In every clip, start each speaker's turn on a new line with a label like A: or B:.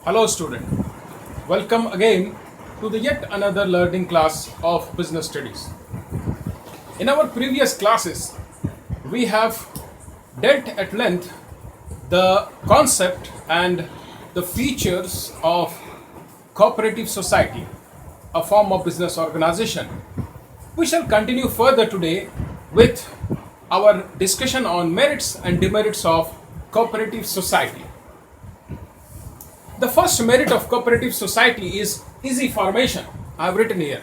A: Hello student, welcome again to the yet another learning class of business studies. In our previous classes, we have dealt at length the concept and the features of cooperative society, a form of business organization. We shall continue further today with our discussion on merits and demerits of cooperative society. The first merit of cooperative society is easy formation. I have written here.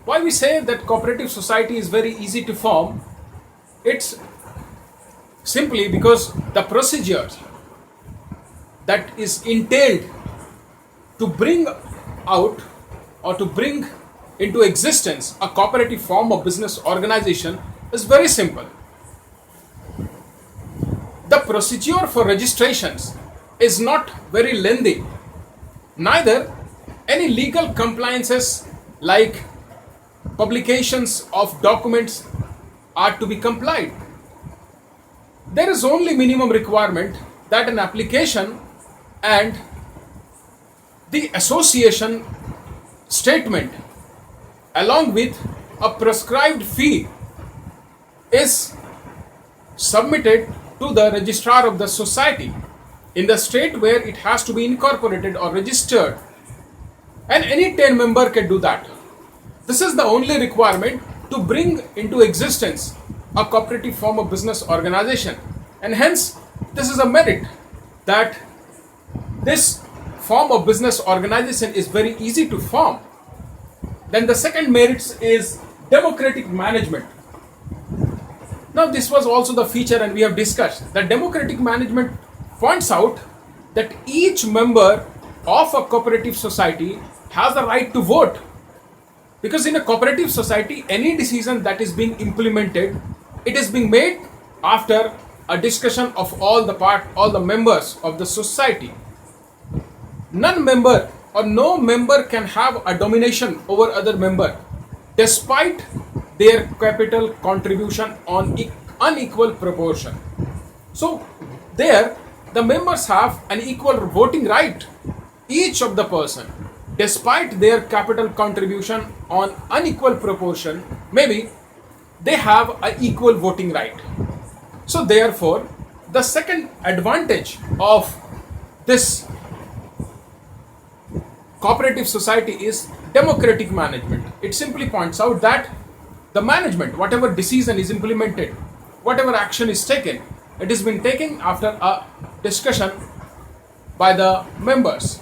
A: Why we say that cooperative society is very easy to form? It's simply because the procedure that is entailed to bring out or to bring into existence a cooperative form of business organization is very simple. The procedure for registrations is not very lengthy. Neither any legal compliances like publications of documents are to be complied. There is only minimum requirement that an application and the association statement along with a prescribed fee is submitted to the registrar of the society in the state where it has to be incorporated or registered, and any 10 member can do that. This is the only requirement to bring into existence a cooperative form of business organization, and hence this is a merit that this form of business organization is very easy to form. Then the second merit is democratic management. Now this was also the feature, and we have discussed that democratic management points out that each member of a cooperative society has the right to vote, because in a cooperative society any decision that is being implemented, it is being made after a discussion of all the members of the society. None member or no member can have a domination over other member despite their capital contribution on unequal proportion. So there the members have an equal voting right, each of the person, despite their capital contribution on unequal proportion, maybe they have an equal voting right. So therefore the second advantage of this cooperative society is democratic management. It simply points out that the management, whatever decision is implemented, whatever action is taken, it has been taken after a discussion by the members.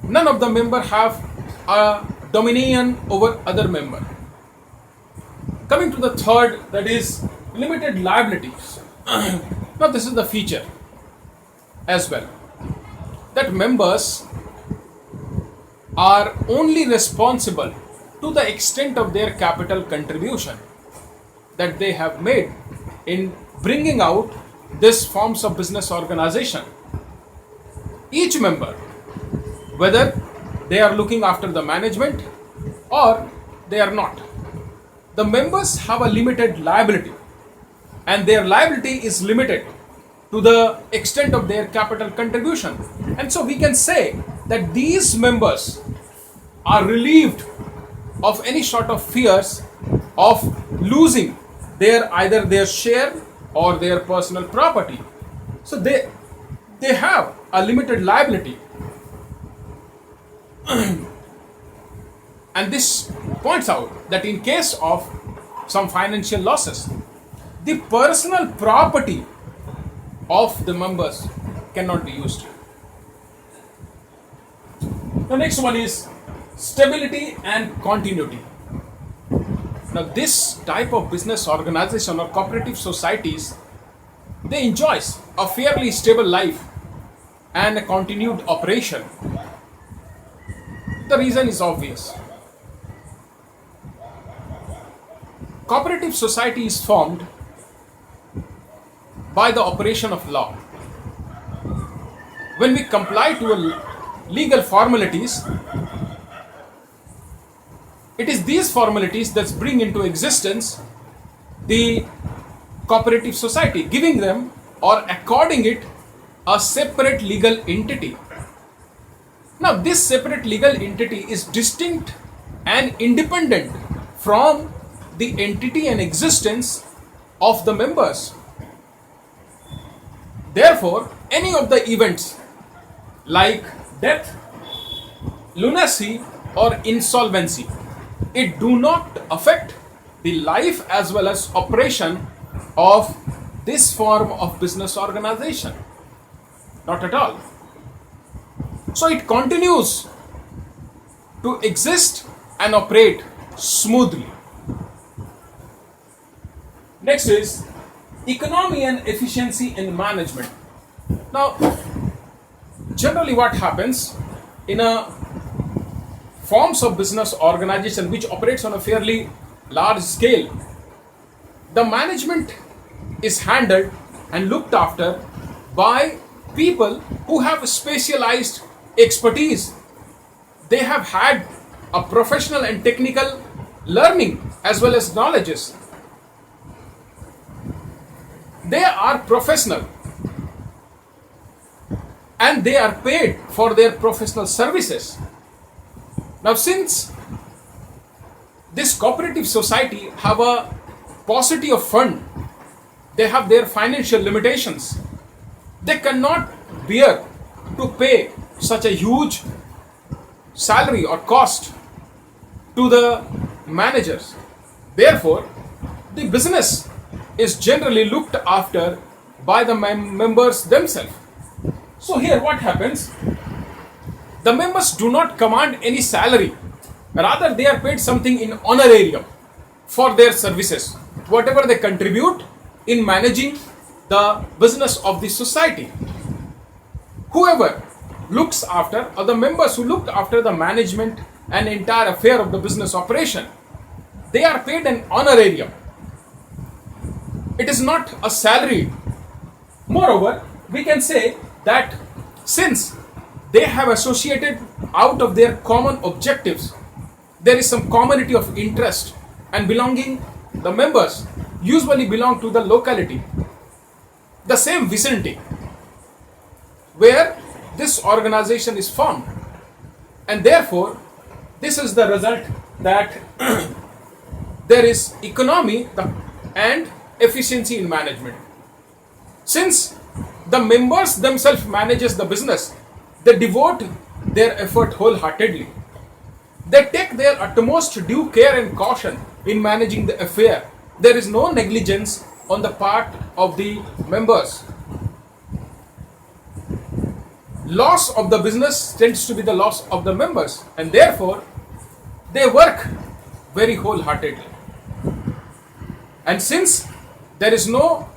A: None of the members have a dominion over other member. Coming to the third, that is limited liabilities. Now this is the feature as well, that members are only responsible to the extent of their capital contribution that they have made in bringing out these forms of business organization. Each member, whether they are looking after the management or they are not, the members have a limited liability, and their liability is limited to the extent of their capital contribution. And so we can say that these members are relieved of any sort of fears of losing either their share or their personal property. So they have a limited liability. And this points out that in case of some financial losses, the personal property of the members cannot be used. The next one is stability and continuity. Now this type of business organization or cooperative societies, they enjoy a fairly stable life and a continued operation. The reason is obvious. Cooperative society is formed by the operation of law. When we comply to legal formalities, it is these formalities that bring into existence the cooperative society, giving them or according it a separate legal entity. Now, this separate legal entity is distinct and independent from the entity and existence of the members. Therefore, any of the events like death, lunacy, or insolvency, it do not affect the life as well as operation of this form of business organization. Not at all. So it continues to exist and operate smoothly. Next is economy and efficiency in management. Now, generally what happens in a forms of business organization which operates on a fairly large scale, the management is handled and looked after by people who have specialized expertise. They have had a professional and technical learning as well as knowledges. They are professional and they are paid for their professional services. Now, since this cooperative society have a paucity of fund, they have their financial limitations. They cannot bear to pay such a huge salary or cost to the managers. Therefore, the business is generally looked after by the members themselves. So here what happens? The members do not command any salary. Rather, they are paid something in honorarium for their services, whatever they contribute in managing the business of the society. Whoever looks after, or the members who look after the management and entire affair of the business operation, they are paid an honorarium. It is not a salary. Moreover, we can say that since they have associated out of their common objectives, there is some commonality of interest, and belonging, the members usually belong to the locality, the same vicinity where this organization is formed, and therefore this is the result that there is economy and efficiency in management. Since the members themselves manages the business, they devote their effort wholeheartedly. They take their utmost due care and caution in managing the affair. There is no negligence on the part of the members. Loss of the business tends to be the loss of the members, and therefore they work very wholeheartedly. And since there is no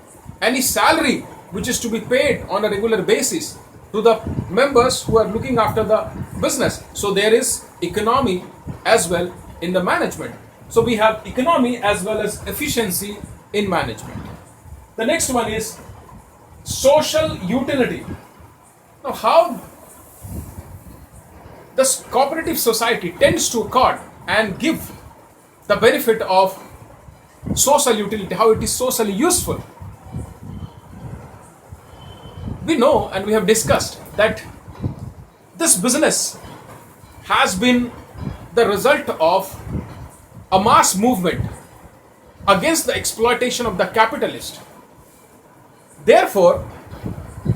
A: any salary which is to be paid on a regular basis to the members who are looking after the business, so there is economy as well in the management. So we have economy as well as efficiency in management. The next one is social utility. Now, how this cooperative society tends to accord and give the benefit of social utility, how it is socially useful. We know and we have discussed that this business has been the result of a mass movement against the exploitation of the capitalist. Therefore,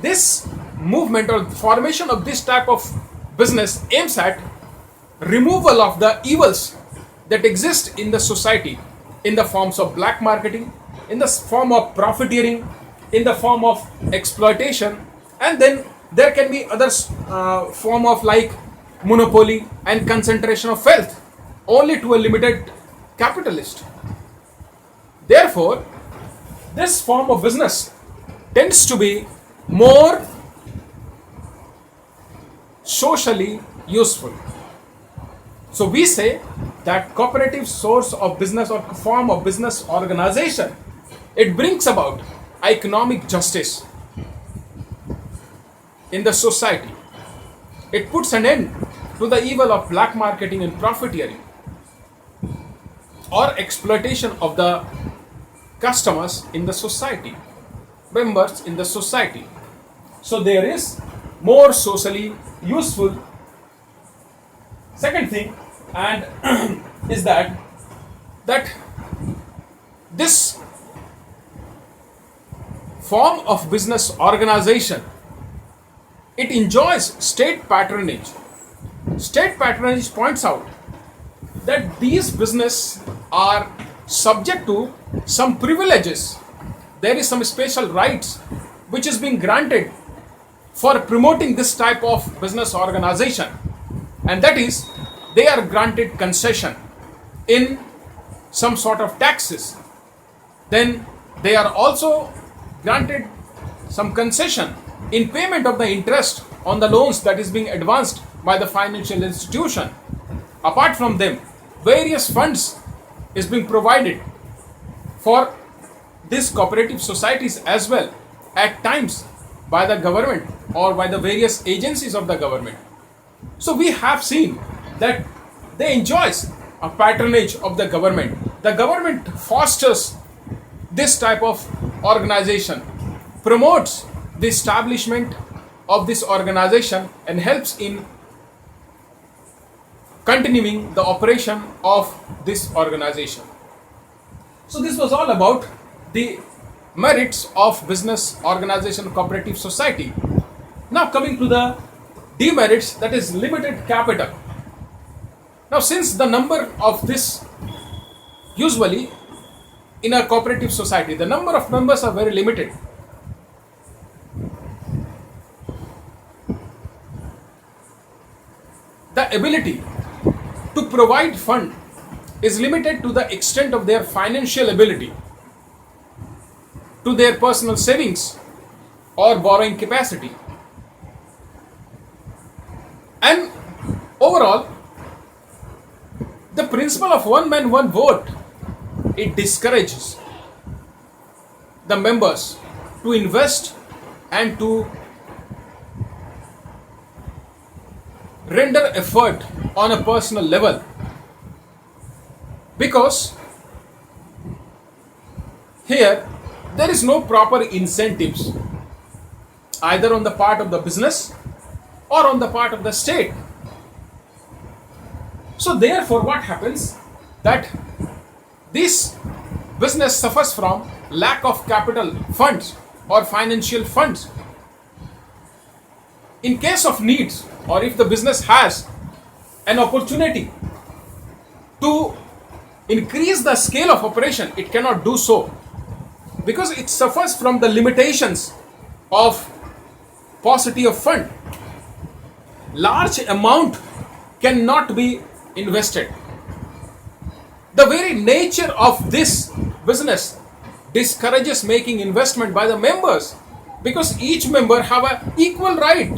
A: this movement or formation of this type of business aims at removal of the evils that exist in the society in the forms of black marketing, in the form of profiteering, in the form of exploitation, and then there can be other form of like monopoly and concentration of wealth only to a limited capitalist. Therefore, this form of business tends to be more socially useful. So we say that cooperative source of business or form of business organization, it brings about economic justice in the society. It puts an end to the evil of black marketing and profiteering or exploitation of the customers in the society, members in the society. So there is more socially useful. Second thing, and is that this form of business organization, it enjoys state patronage. State patronage points out that these business are subject to some privileges. There is some special rights which is being granted for promoting this type of business organization, and that is they are granted concession in some sort of taxes. Then they are also granted some concession in payment of the interest on the loans that is being advanced by the financial institution. Apart from them, various funds is being provided for these cooperative societies as well, at times by the government or by the various agencies of the government. So we have seen that they enjoys a patronage of the government. The government fosters this type of organization, promotes the establishment of this organization, and helps in continuing the operation of this organization. So this was all about the merits of business organization cooperative society. Now coming to the demerits, that is limited capital. Now since the number of this, usually in a cooperative society the number of members are very limited, the ability to provide fund is limited to the extent of their financial ability, to their personal savings or borrowing capacity. And overall, the principle of one man, one vote, it discourages the members to invest and to render effort on a personal level, because here there is no proper incentives either on the part of the business or on the part of the state. So therefore what happens, that this business suffers from lack of capital funds or financial funds. In case of needs, or if the business has an opportunity to increase the scale of operation, it cannot do so because it suffers from the limitations of paucity of fund. Large amount cannot be invested. The very nature of this business discourages making investment by the members, because each member have an equal right.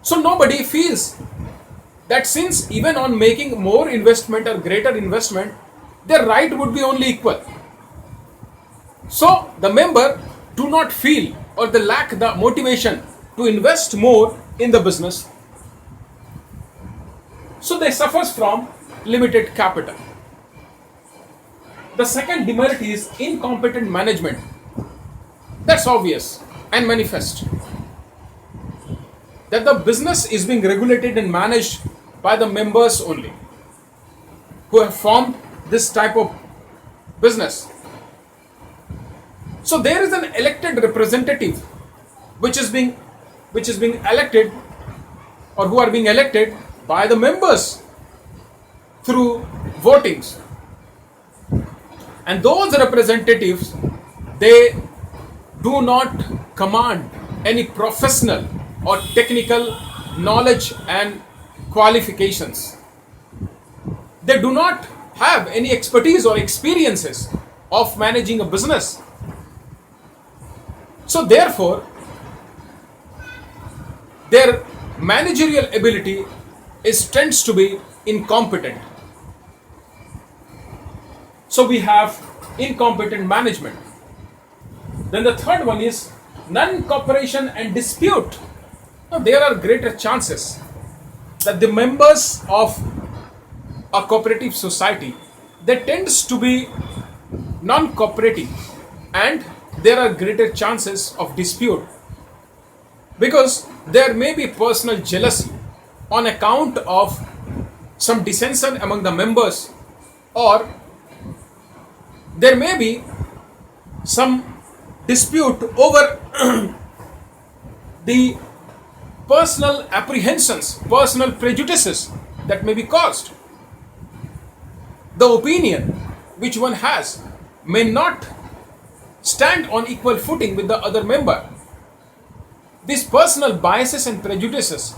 A: So nobody feels that since even on making more investment or greater investment, their right would be only equal. So the member do not feel or they lack the motivation to invest more in the business. So they suffers from limited capital. The second demerit is incompetent management. That's obvious and manifest, that the business is being regulated and managed by the members only who have formed this type of business. So there is an elected representative which is being elected, or who are being elected by the members through votings, and those representatives, they do not command any professional or technical knowledge and qualifications. They do not have any expertise or experiences of managing a business. So therefore, their managerial ability tends to be incompetent. So we have incompetent management. Then the third one is non-cooperation and dispute. Now there are greater chances that the members of a cooperative society, they tends to be non-cooperative, and there are greater chances of dispute. because there may be personal jealousy on account of some dissension among the members, or there may be some dispute over the personal apprehensions, personal prejudices that may be caused. The opinion which one has may not stand on equal footing with the other member. These personal biases and prejudices,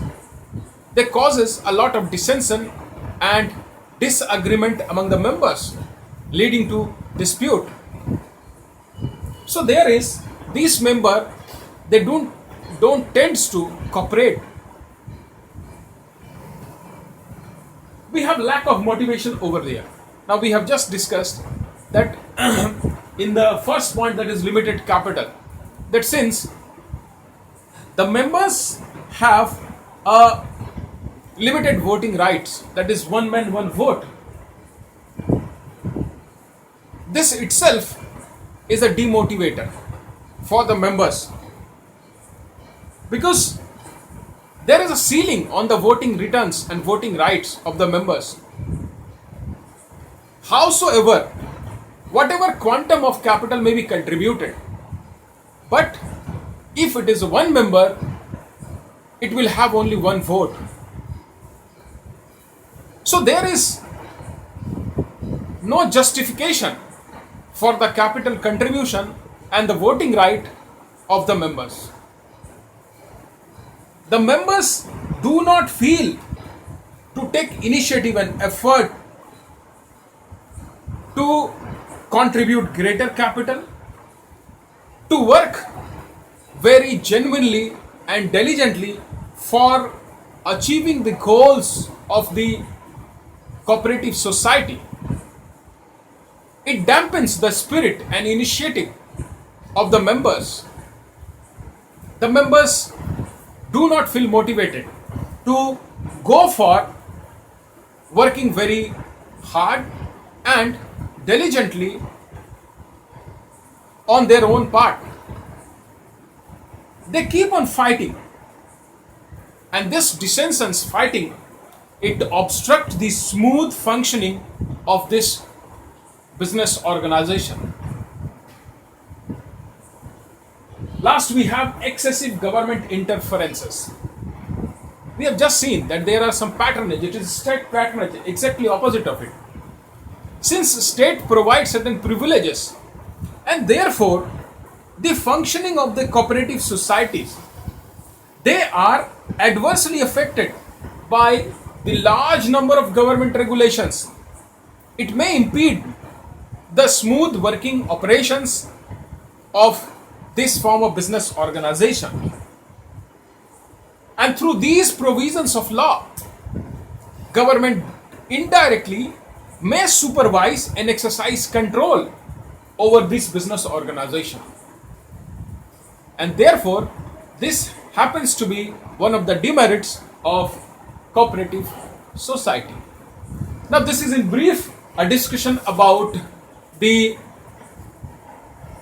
A: they causes a lot of dissension and disagreement among the members, leading to dispute. So there is these member, they don't tends to cooperate. We have lack of motivation over there. Now we have just discussed that in the first point, that is limited capital, that since the members have a limited voting rights, that is one man one vote, this itself is a demotivator for the members, because there is a ceiling on the voting returns and voting rights of the members. Howsoever, whatever quantum of capital may be contributed, but if it is one member, it will have only one vote. So there is no justification for the capital contribution and the voting right of the members. The members do not feel to take initiative and effort to contribute greater capital, to work very genuinely and diligently for achieving the goals of the cooperative society. It dampens the spirit and initiative of the members. The members do not feel motivated to go for working very hard and diligently on their own part. They keep on fighting, and this dissensions fighting, it obstructs the smooth functioning of this business organization. Last, we have excessive government interferences. We have just seen that there are some patronage. It is state patronage, exactly opposite of it. Since state provides certain privileges, and therefore the functioning of the cooperative societies, they are adversely affected by the large number of government regulations. It may impede the smooth working operations of this form of business organization. And through these provisions of law, government indirectly may supervise and exercise control over this business organization. And therefore, this happens to be one of the demerits of cooperative society. Now, this is in brief a discussion about the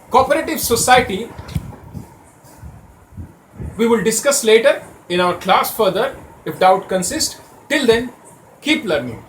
A: cooperative society. We will discuss later in our class further if doubt consists. Till then, keep learning.